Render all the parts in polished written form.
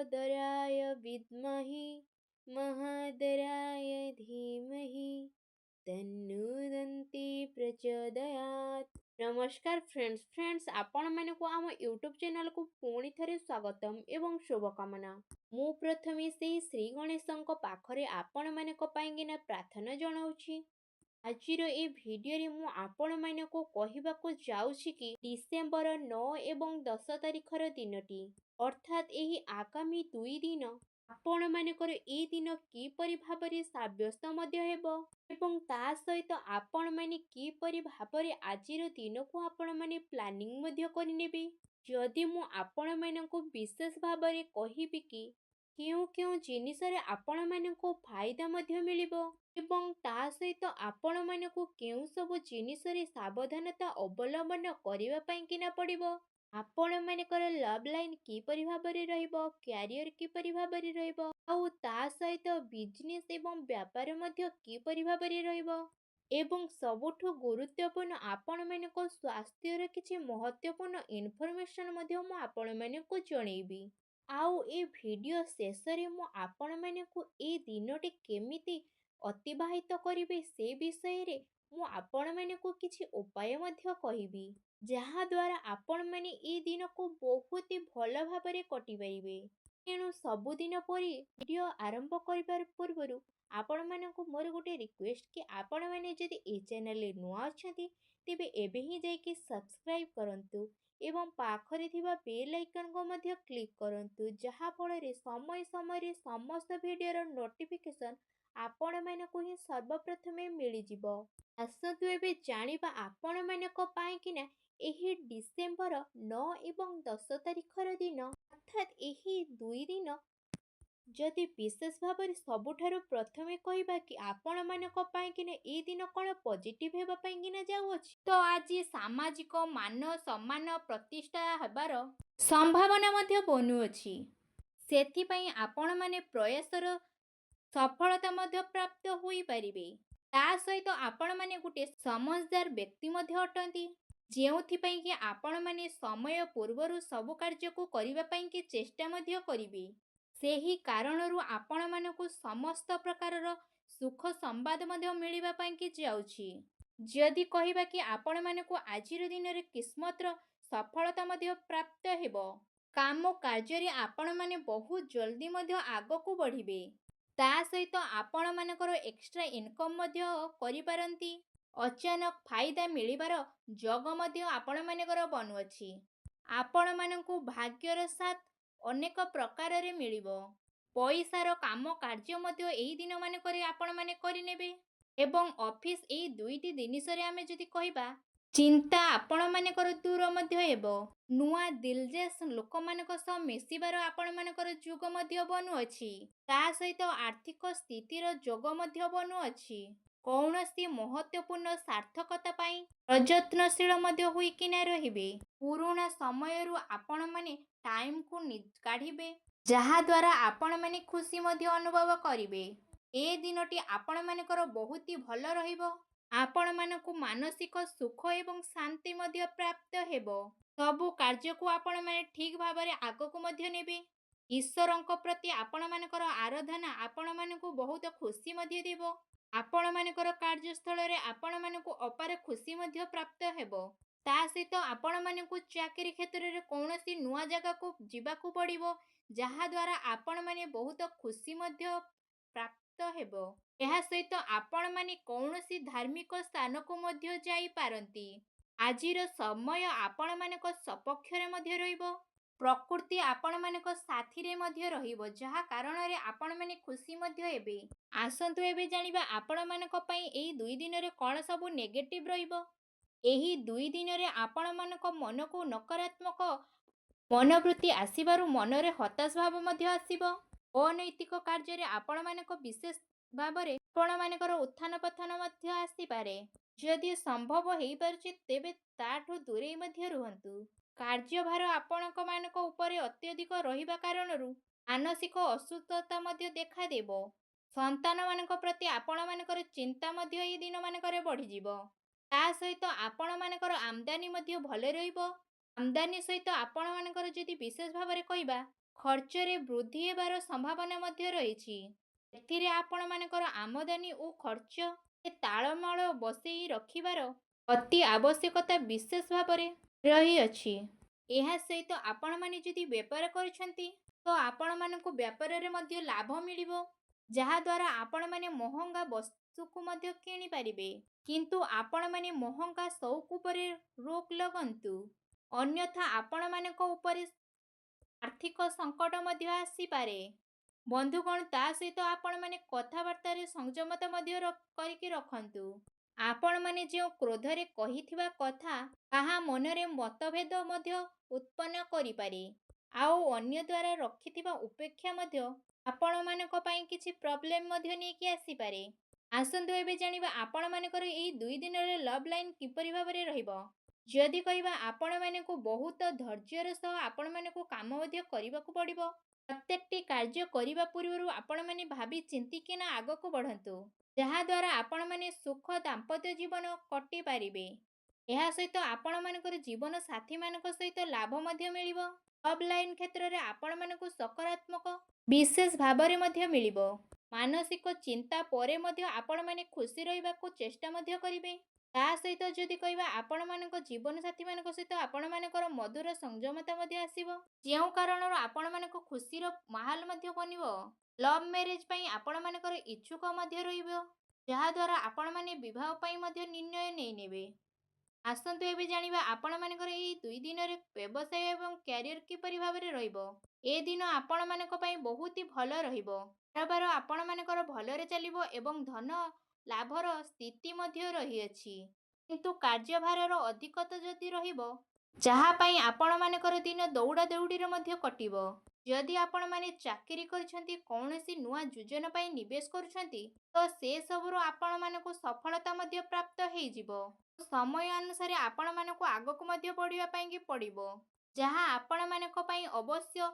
लम्बोदराय विद्महे महादराय धीमहि तन्नो दन्ती प्रचोदयात्। नमस्कार फ्रेंड्स आपण मानकु आम यूट्यूब चैनल को पुणी थरे स्वागतम एवं शुभकामना। मु प्रथमे से श्री गणेशଙ୍କ पाखरे आपण मानक पाइंगिना प्रार्थना जणाउछि। आजिर ए भिडियो रे मु आपण मानकु कहिबाकु जाउछि कि डिसेंबर 9 एवं 10 तारिखर दिनटी अर्थात एही आगामी 2 दिन आपण मानकर ए दिन किपरि भाबरे साब्यस्त मध्य हेबो एवं ता सहित आपण माने किपरि भाबरे आजिर दिन को आपण माने प्लानिंग मध्य करिनेबे। जदि मु आपण मानकु विशेष भाबरे कहिबि कि केउ केउ जिनिस रे आपण मानकु फायदा मध्य मिलिबो एवं ता सहित आपण मानकु केउ सब जिनिस रे सावधानता अवलंबन करिवा पई किना पड़िबो। आपण मानकर लव लाइन किपरि भाबरे रहिबो, क्यारियर किपरि भाबरे रहिबो आउ ता सहित बिजनेस एवं व्यापार मध्य किपरि भाबरे रहिबो एवं सबुठु गुरुत्वपूर्ण आपण मानको स्वास्थ्यर किछि महत्वपूर्ण इन्फॉर्मेशन मध्य मु आपण मानको जणेबी। आउ ए वीडियो शेष रे मु आपण मानको ए दिनटे केमिति अतिबाहित करिवे से विषय रे मु आपण मानको किछि उपाय मध्य कहिबी जहा द्वारा आपण माने ए दिन को बहुत ही भल भाबरे कटि परिबे। तेणु सबुदिन परी वीडियो आरंभ करिबार पूर्वरु आपण मानकु मोर गोटे रिक्वेस्ट कि आपण माने जदि ए चैनल रे नुआ अछंती तेबे एबे ही जाई कि सब्सक्राइब करंतु एवं पाखरे थिबा बेल आइकन को मध्य क्लिक करंतु जहा फल रे समय समय रे समस्त वीडियो रो नोटिफिकेशन आपण मानकु ही सर्वप्रथमे मिली जिवो। आसतु एबे जानिबा आपण मानक पाई किना एही डिसेंबर 9 एवं 10 तारिखर दिन अर्थात एही 2 दिन जदि विशेष भाବରେ ସବୁଠାରୁ ପ୍ରଥମେ କହିବା कि आपण ମାନଙ୍କ ପାଇଁ କିନା ଏ ଦିନ କ'ଣ ପଜିଟିଭ ହେବା ପାଇଁ କିନା ଯାଉଅଛି ତ ଆଜି ସାମାଜିକ ମାନ ସମ୍ମାନ ପ୍ରତିଷ୍ଠା ହେବାର ସମ୍ଭାବନା ମଧ୍ୟ ବନୁଅଛି। ସେଥିପାଇଁ ଆପଣମାନେ ପ୍ରୟାସର ସଫଳତା ମଧ୍ୟ ପ୍ରାପ୍ତ ହୋଇପାରିବେ। ତା ସହିତ ଆପଣମାନେ ଗୋଟେ ସମଝଦାର ବ୍ୟକ୍ତି ମଧ୍ୟ ଅଟନ୍ତି ଯେଉଁଥିପାଇଁ କି ଆପଣମାନେ ସମୟ ପୂର୍ବରୁ ସବୁ କାର୍ଯ୍ୟକୁ କରିବା ପାଇଁ କି ଚେଷ୍ଟା ମଧ୍ୟ କରିବେ। ସେହି କାରଣରୁ ଆପଣମାନଙ୍କୁ ସମସ୍ତ ପ୍ରକାରର ସୁଖ ସମ୍ବାଦ ମଧ୍ୟ ମିଳିବା ପାଇଁ କି ଯାଉଛି। ଯଦି କହିବା କି ଆପଣମାନଙ୍କୁ ଆଜିର ଦିନରେ କିସ୍ମତର ସଫଳତା ମଧ୍ୟ ପ୍ରାପ୍ତ ହେବ। କାମ କାର୍ଯ୍ୟରେ ଆପଣମାନେ ବହୁତ ଜଲ୍ଦି ମଧ୍ୟ ଆଗକୁ ବଢ଼ିବେ। ତା ସହିତ ଆପଣମାନଙ୍କର ଏକ୍ସଟ୍ରା ଇନକମ୍ ମଧ୍ୟ କରିପାରନ୍ତି। ଅଚାନକ ଫାଇଦା ମିଳିବାର ଯୋଗ ମଧ୍ୟ ଆପଣମାନଙ୍କର ବନୁଅଛି। ଆପଣମାନଙ୍କୁ ଭାଗ୍ୟର ସାଥ ଅନେକ ପ୍ରକାରରେ ମିଳିବ। ପଇସାର କାମ କାର୍ଯ୍ୟ ମଧ୍ୟ ଏହି ଦିନ ମାନଙ୍କରେ ଆପଣମାନେ କରିନେବେ ଏବଂ ଅଫିସ ଏହି ଦୁଇଟି ଜିନିଷରେ ଆମେ ଯଦି କହିବା ଚିନ୍ତା ଆପଣମାନଙ୍କର ଦୂର ମଧ୍ୟ ହେବ। ନୂଆ ଦିଲଜେସ୍ ଲୋକମାନଙ୍କ ସହ ମିଶିବାର ଆପଣମାନଙ୍କର ଯୁଗ ମଧ୍ୟ ବନୁଅଛି। ତା ସହିତ ଆର୍ଥିକ ସ୍ଥିତିର ଯୋଗ ମଧ୍ୟ ବନୁଅଛି। କୌଣସି ମହତ୍ୱପୂର୍ଣ୍ଣ ସାର୍ଥକତା ପାଇଁ ପ୍ରଯତ୍ନଶୀଳ ମଧ୍ୟ ହୋଇକିନା ରହିବେ। ପୁରୁଣା ସମୟରୁ ଆପଣମାନେ ଟାଇମକୁ କାଢ଼ିବେ ଯାହାଦ୍ୱାରା ଆପଣମାନେ ଖୁସି ମଧ୍ୟ ଅନୁଭବ କରିବେ। ଏ ଦିନଟି ଆପଣମାନଙ୍କର ବହୁତ ଭଲ ରହିବ। ଆପଣମାନଙ୍କୁ ମାନସିକ ସୁଖ ଏବଂ ଶାନ୍ତି ମଧ୍ୟ ପ୍ରାପ୍ତ ହେବ। ସବୁ କାର୍ଯ୍ୟକୁ ଆପଣମାନେ ଠିକ ଭାବରେ ଆଗକୁ ମଧ୍ୟ ନେବେ। ଈଶ୍ୱରଙ୍କ ପ୍ରତି ଆପଣମାନଙ୍କର ଆରାଧନା ଆପଣମାନଙ୍କୁ ବହୁତ ଖୁସି ମଧ୍ୟ ଦେବ। ଆପଣମାନଙ୍କର କାର୍ଯ୍ୟସ୍ଥଳରେ ଆପଣମାନଙ୍କୁ ଅପାର ଖୁସି ମଧ୍ୟ ପ୍ରାପ୍ତ ହେବ। ତା ସହିତ ଆପଣମାନଙ୍କୁ ଚାକିରି କ୍ଷେତ୍ରରେ କୌଣସି ନୂଆ ଜାଗାକୁ ଯିବାକୁ ପଡ଼ିବ ଯାହାଦ୍ୱାରା ଆପଣମାନେ ବହୁତ ଖୁସି ମଧ୍ୟ ପ୍ରାପ୍ତ ହେବ। ଏହା ସହିତ ଆପଣମାନେ କୌଣସି ଧାର୍ମିକ ସ୍ଥାନକୁ ମଧ୍ୟ ଯାଇପାରନ୍ତି। ଆଜିର ସମୟ ଆପଣମାନଙ୍କ ସପକ୍ଷରେ ମଧ୍ୟ ରହିବ। ପ୍ରକୃତି ଆପଣମାନଙ୍କ ସାଥିରେ ମଧ୍ୟ ରହିବ ଯାହା କାରଣରେ ଆପଣମାନେ ଖୁସି ମଧ୍ୟ ହେବେ। ଆସନ୍ତୁ ଏବେ ଜାଣିବା ଆପଣମାନଙ୍କ ପାଇଁ ଏହି 2 ଦିନରେ କ'ଣ ସବୁ ନେଗେଟିଭ ରହିବ। ଏହି 2 ଦିନରେ ଆପଣମାନଙ୍କ ମନକୁ ନକାରାତ୍ମକ ମନୋବୃତ୍ତି ଆସିବାରୁ ମନରେ ହତାଶ ଭାବ ମଧ୍ୟ ଆସିବ। ଅନୈତିକ କାର୍ଯ୍ୟରେ ଆପଣମାନଙ୍କ ବିଶେଷ ଭାବରେ ଆପଣମାନଙ୍କର ଉତ୍ଥାନ ପତନ ମଧ୍ୟ ଆସିପାରେ। ଯଦି ସମ୍ଭବ ହେଇପାରୁଛି ତେବେ ତାଠୁ ଦୂରେଇ ମଧ୍ୟ ରୁହନ୍ତୁ। କାର୍ଯ୍ୟଭାର ଆପଣଙ୍କ ମାନଙ୍କ ଉପରେ ଅତ୍ୟଧିକ ରହିବା କାରଣରୁ ମାନସିକ ଅସୁସ୍ଥତା ମଧ୍ୟ ଦେଖାଦେବ। ସନ୍ତାନମାନଙ୍କ ପ୍ରତି ଆପଣମାନଙ୍କର ଚିନ୍ତା ମଧ୍ୟ ଏହି ଦିନ ମାନଙ୍କରେ ବଢ଼ିଯିବ। ତା ସହିତ ଆପଣମାନଙ୍କର ଆମଦାନୀ ମଧ୍ୟ ଭଲ ରହିବ। ଆମଦାନୀ ସହିତ ଆପଣମାନଙ୍କର ଯଦି ବିଶେଷ ଭାବରେ କହିବା ଖର୍ଚ୍ଚରେ ବୃଦ୍ଧି ହେବାର ସମ୍ଭାବନା ମଧ୍ୟ ରହିଛି। ଏଥିରେ ଆପଣମାନଙ୍କର ଆମଦାନୀ ଓ ଖର୍ଚ୍ଚ ତାଳମେଳ ବସେଇ ରଖିବାର ଅତି ଆବଶ୍ୟକତା ବିଶେଷ ଭାବରେ ରହିଅଛି। ଏହା ସହିତ ଆପଣମାନେ ଯଦି ବେପାର କରୁଛନ୍ତି ତ ଆପଣମାନଙ୍କୁ ବେପାରରେ ମଧ୍ୟ ଲାଭ ମିଳିବ, ଯାହାଦ୍ୱାରା ଆପଣମାନେ ମହଙ୍ଗା ବସ୍ତୁକୁ ମଧ୍ୟ କିଣିପାରିବେ। କିନ୍ତୁ ଆପଣମାନେ ମହଙ୍ଗା ସଉକ ଉପରେ ରୋକ ଲଗାନ୍ତୁ, ଅନ୍ୟଥା ଆପଣମାନଙ୍କ ଉପରେ ଆର୍ଥିକ ସଙ୍କଟ ମଧ୍ୟ ଆସିପାରେ। ବନ୍ଧୁଗଣ, ତା ସହିତ ଆପଣମାନେ କଥାବାର୍ତ୍ତାରେ ସଂଯମତା ମଧ୍ୟ କରିକି ରଖନ୍ତୁ। ଆପଣମାନେ ଯେଉଁ କ୍ରୋଧରେ କହିଥିବା କଥା ତାହା ମନରେ ମତଭେଦ ମଧ୍ୟ ଉତ୍ପନ୍ନ କରିପାରେ, ଆଉ ଅନ୍ୟ ଦ୍ୱାରା ରଖିଥିବା ଉପେକ୍ଷା ମଧ୍ୟ ଆପଣମାନଙ୍କ ପାଇଁ କିଛି ପ୍ରୋବ୍ଲେମ ମଧ୍ୟ ନେଇକି ଆସିପାରେ। ଆସନ୍ତୁ ଏବେ ଜାଣିବା ଆପଣମାନଙ୍କର ଏହି 2 ଦିନର ଲଭ୍ ଲାଇନ୍ କିପରି ଭାବରେ ରହିବ। ଯଦି କହିବା ଆପଣମାନଙ୍କୁ ବହୁତ ଧୈର୍ଯ୍ୟର ସହ ଆପଣମାନଙ୍କୁ କାମ ମଧ୍ୟ କରିବାକୁ ପଡ଼ିବ। ପ୍ରତ୍ୟେକଟି କାର୍ଯ୍ୟ କରିବା ପୂର୍ବରୁ ଆପଣମାନେ ଭାବି ଚିନ୍ତିକିନା ଆଗକୁ ବଢ଼ନ୍ତୁ, ଯାହାଦ୍ୱାରା ଆପଣମାନେ ସୁଖ ଦାମ୍ପତ୍ୟ ଜୀବନ କଟି ପାରିବେ। ଏହା ସହିତ ଆପଣମାନଙ୍କର ଜୀବନ ସାଥୀମାନଙ୍କ ସହିତ ଲାଭ ମଧ୍ୟ ମିଳିବ। ଲଭ୍ ଲାଇନ୍ କ୍ଷେତ୍ରରେ ଆପଣମାନଙ୍କୁ ସକାରାତ୍ମକ ବିଶେଷ ଭାବରେ ମଧ୍ୟ ମିଳିବ। ମାନସିକ ଚିନ୍ତା ପରେ ମଧ୍ୟ ଆପଣମାନେ ଖୁସି ରହିବାକୁ ଚେଷ୍ଟା ମଧ୍ୟ କରିବେ। ତା ସହିତ ଯଦି କହିବା ଆପଣମାନଙ୍କ ଜୀବନସାଥୀମାନଙ୍କ ସହିତ ଆପଣମାନଙ୍କର ମଧୁର ସଂଯମତା ମଧ୍ୟ ଆସିବ, ଯେଉଁ କାରଣରୁ ଆପଣମାନଙ୍କ ଖୁସିର ମାହୋଲ ମଧ୍ୟ ବନିବ। ଲଭ୍ ମ୍ୟାରେଜ୍ ପାଇଁ ଆପଣମାନଙ୍କର ଇଚ୍ଛୁକ ମଧ୍ୟ ରହିବ, ଯାହାଦ୍ୱାରା ଆପଣମାନେ ବିବାହ ପାଇଁ ମଧ୍ୟ ନିର୍ଣ୍ଣୟ ନେଇନେବେ। ଆସନ୍ତୁ ଏବେ ଜାଣିବା ଆପଣମାନଙ୍କର ଏହି 2 ଦିନରେ ବ୍ୟବସାୟ ଏବଂ କ୍ୟାରିୟର କିପରି ଭାବରେ ରହିବ। ଏ ଦିନ ଆପଣମାନଙ୍କ ପାଇଁ ବହୁତ ଭଲ ରହିବ। କାରବାର ଆପଣମାନଙ୍କର ଭଲରେ ଚାଲିବ ଏବଂ ଧନ ଲାଭର ସ୍ଥିତି ମଧ୍ୟ ରହିଅଛି। କିନ୍ତୁ କାର୍ଯ୍ୟଭାରର ଅଧିକତା ଯଦି ରହିବ, ଯାହା ପାଇଁ ଆପଣମାନଙ୍କର ଦିନ ଦୌଡ଼ା ଦୌଡ଼ିରେ ମଧ୍ୟ କଟିବ। ଯଦି ଆପଣମାନେ ଚାକିରି କରିଛନ୍ତି, କୌଣସି ନୂଆ ଯୋଜନା ପାଇଁ ନିବେଶ କରୁଛନ୍ତି, ତ ସେସବୁରୁ ଆପଣମାନଙ୍କୁ ସଫଳତା ମଧ୍ୟ ପ୍ରାପ୍ତ ହେଇଯିବ। ସମୟ ଅନୁସାରେ ଆପଣମାନଙ୍କୁ ଆଗକୁ ମଧ୍ୟ ବଢ଼ିବା ପାଇଁକି ପଡ଼ିବ, ଯାହା ଆପଣମାନଙ୍କ ପାଇଁ ଅବଶ୍ୟ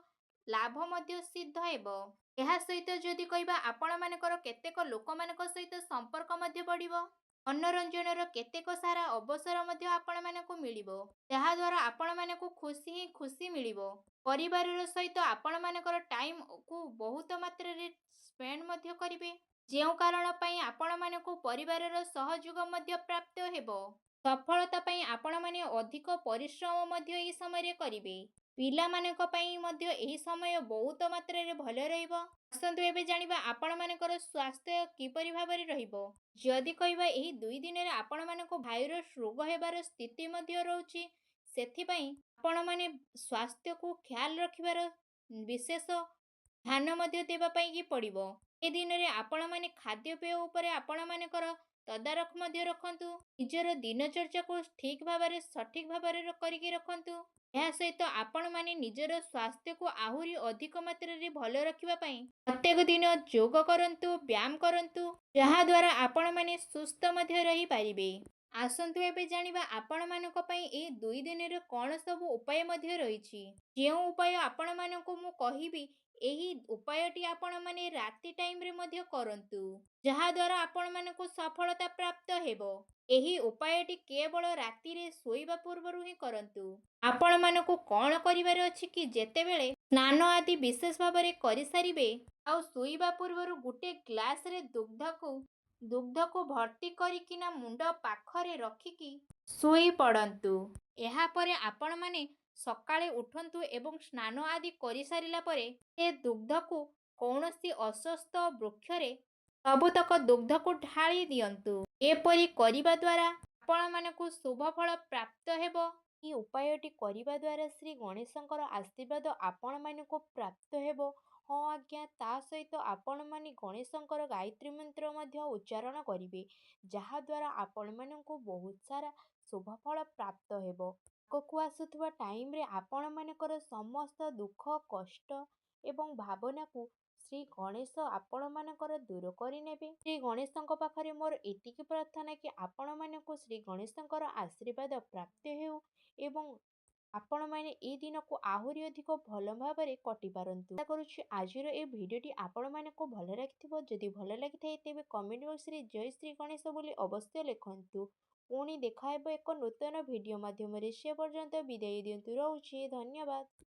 ଲାଭ ମଧ୍ୟ ସିଦ୍ଧ ହେବ। ଏହା ସହିତ ଯଦି କହିବା ଆପଣମାନଙ୍କର କେତେକ ଲୋକମାନଙ୍କ ସହିତ ସମ୍ପର୍କ ମଧ୍ୟ ବଢ଼ିବ। ମନୋରଞ୍ଜନର କେତେକ ସାରା ଅବସର ମଧ୍ୟ ଆପଣମାନଙ୍କୁ ମିଳିବ, ଯାହାଦ୍ୱାରା ଆପଣମାନଙ୍କୁ ଖୁସି ହିଁ ଖୁସି ମିଳିବ। ପରିବାରର ସହିତ ଆପଣମାନଙ୍କର ଟାଇମକୁ ବହୁତ ମାତ୍ରାରେ ସ୍ପେଣ୍ଡ ମଧ୍ୟ କରିବେ, ଯେଉଁ କାରଣ ପାଇଁ ଆପଣମାନଙ୍କୁ ପରିବାରର ସହଯୋଗ ମଧ୍ୟ ପ୍ରାପ୍ତ ହେବ। ସଫଳତା ପାଇଁ ଆପଣମାନେ ଅଧିକ ପରିଶ୍ରମ ମଧ୍ୟ ଏହି ସମୟରେ କରିବେ। ପିଲାମାନଙ୍କ ପାଇଁ ମଧ୍ୟ ଏହି ସମୟ ବହୁତ ମାତ୍ରାରେ ଭଲ ରହିବ। ଆସନ୍ତୁ ଏବେ ଜାଣିବା ଆପଣମାନଙ୍କର ସ୍ୱାସ୍ଥ୍ୟ କିପରି ଭାବରେ ରହିବ। ଯଦି କହିବା ଏହି 2 ଦିନରେ ଆପଣମାନଙ୍କୁ ଭାଇରସ୍ ରୋଗ ହେବାର ସ୍ଥିତି ମଧ୍ୟ ରହୁଛି, ସେଥିପାଇଁ ଆପଣମାନେ ସ୍ୱାସ୍ଥ୍ୟକୁ ଖ୍ୟାଲ ରଖିବାର ବିଶେଷ ଧ୍ୟାନ ମଧ୍ୟ ଦେବା ପାଇଁକି ପଡ଼ିବ। ଏ ଦିନରେ ଆପଣମାନେ ଖାଦ୍ୟପେୟ ଉପରେ ଆପଣମାନଙ୍କର ତଦାରଖ ମଧ୍ୟ ରଖନ୍ତୁ। ନିଜର ଦିନଚର୍ଯ୍ୟାକୁ ଠିକ୍ ଭାବରେ ସଠିକ୍ ଭାବରେ କରିକି ରଖନ୍ତୁ। ଏହା ସହିତ ଆପଣମାନେ ନିଜର ସ୍ୱାସ୍ଥ୍ୟକୁ ଆହୁରି ଅଧିକ ମାତ୍ରାରେ ଭଲ ରଖିବା ପାଇଁ ପ୍ରତ୍ୟେକ ଦିନ ଯୋଗ କରନ୍ତୁ, ବ୍ୟାୟାମ କରନ୍ତୁ, ଯାହାଦ୍ୱାରା ଆପଣମାନେ ସୁସ୍ଥ ମଧ୍ୟ ରହିପାରିବେ। ଆସନ୍ତୁ ଏବେ ଜାଣିବା ଆପଣମାନଙ୍କ ପାଇଁ ଏହି 2 ଦିନରେ କ'ଣ ସବୁ ଉପାୟ ମଧ୍ୟ ରହିଛି। ଯେଉଁ ଉପାୟ ଆପଣମାନଙ୍କୁ ମୁଁ କହିବି, ଏହି ଉପାୟଟି ଆପଣମାନେ ରାତି ଟାଇମରେ ମଧ୍ୟ କରନ୍ତୁ, ଯାହାଦ୍ୱାରା ଆପଣମାନଙ୍କୁ ସଫଳତା ପ୍ରାପ୍ତ ହେବ। ଏହି ଉପାୟଟି କେବଳ ରାତିରେ ଶୋଇବା ପୂର୍ବରୁ ହିଁ କରନ୍ତୁ। ଆପଣମାନଙ୍କୁ କ'ଣ କରିବାର ଅଛି କି, ଯେତେବେଳେ ସ୍ନାନ ଆଦି ବିଶେଷ ଭାବରେ କରିସାରିବେ, ଆଉ ଶୋଇବା ପୂର୍ବରୁ ଗୋଟେ ଗ୍ଲାସରେ ଦୁଗ୍ଧକୁ ଭର୍ତ୍ତି କରିକିନା ମୁଣ୍ଡ ପାଖରେ ରଖିକି ଶୋଇ ପଡ଼ନ୍ତୁ। ଏହାପରେ ଆପଣମାନେ ସକାଳେ ଉଠନ୍ତୁ ଏବଂ ସ୍ନାନ ଆଦି କରିସାରିଲା ପରେ ସେ ଦୁଗ୍ଧକୁ କୌଣସି ଅଶ୍ୱତ୍ଥ ବୃକ୍ଷରେ ସବୁତକ ଦୁଗ୍ଧକୁ ଢାଳି ଦିଅନ୍ତୁ। ଏପରି କରିବା ଦ୍ୱାରା ଆପଣମାନଙ୍କୁ ଶୁଭ ଫଳ ପ୍ରାପ୍ତ ହେବ। ଏହି ଉପାୟଟି କରିବା ଦ୍ୱାରା ଶ୍ରୀ ଗଣେଶଙ୍କର ଆଶୀର୍ବାଦ ଆପଣମାନଙ୍କୁ ପ୍ରାପ୍ତ ହେବ। ହଁ ଆଜ୍ଞା, ତା ସହିତ ଆପଣମାନେ ଗଣେଶଙ୍କର ଗାୟତ୍ରୀ ମନ୍ତ୍ର ମଧ୍ୟ ଉଚ୍ଚାରଣ କରିବେ, ଯାହାଦ୍ୱାରା ଆପଣମାନଙ୍କୁ ବହୁତ ସାରା ଶୁଭ ଫଳ ପ୍ରାପ୍ତ ହେବ। ଆଗକୁ ଆସୁଥିବା ଟାଇମରେ ଆପଣମାନଙ୍କର ସମସ୍ତ ଦୁଃଖ, କଷ୍ଟ ଏବଂ ଭାବନାକୁ ଶ୍ରୀ ଗଣେଶ ଆପଣମାନଙ୍କର ଦୂର କରିନେବେ। ଶ୍ରୀ ଗଣେଶଙ୍କ ପାଖରେ ମୋର ଏତିକି ପ୍ରାର୍ଥନା କି ଆପଣମାନଙ୍କୁ ଶ୍ରୀ ଗଣେଶଙ୍କର ଆଶୀର୍ବାଦ ପ୍ରାପ୍ତ ହେଉ ଏବଂ ଆପଣମାନେ ଏହି ଦିନକୁ ଆହୁରି ଅଧିକ ଭଲ ଭାବରେ କଟିପାରନ୍ତୁ। ଆଶା କରୁଛି ଆଜିର ଏହି ଭିଡ଼ିଓଟି ଆପଣମାନଙ୍କୁ ଭଲ ଲାଗିଥିବ। ଯଦି ଭଲ ଲାଗିଥାଏ ତେବେ କମେଣ୍ଟ ବକ୍ସରେ ଜୟ ଶ୍ରୀ ଗଣେଶ ବୋଲି ଅବଶ୍ୟ ଲେଖନ୍ତୁ। ପୁଣି ଦେଖା ହେବ ଏକ ନୂତନ ଭିଡ଼ିଓ ମାଧ୍ୟମରେ। ସେ ପର୍ଯ୍ୟନ୍ତ ବିଦାୟ ଦିଅନ୍ତୁ। ରହୁଛି, ଧନ୍ୟବାଦ।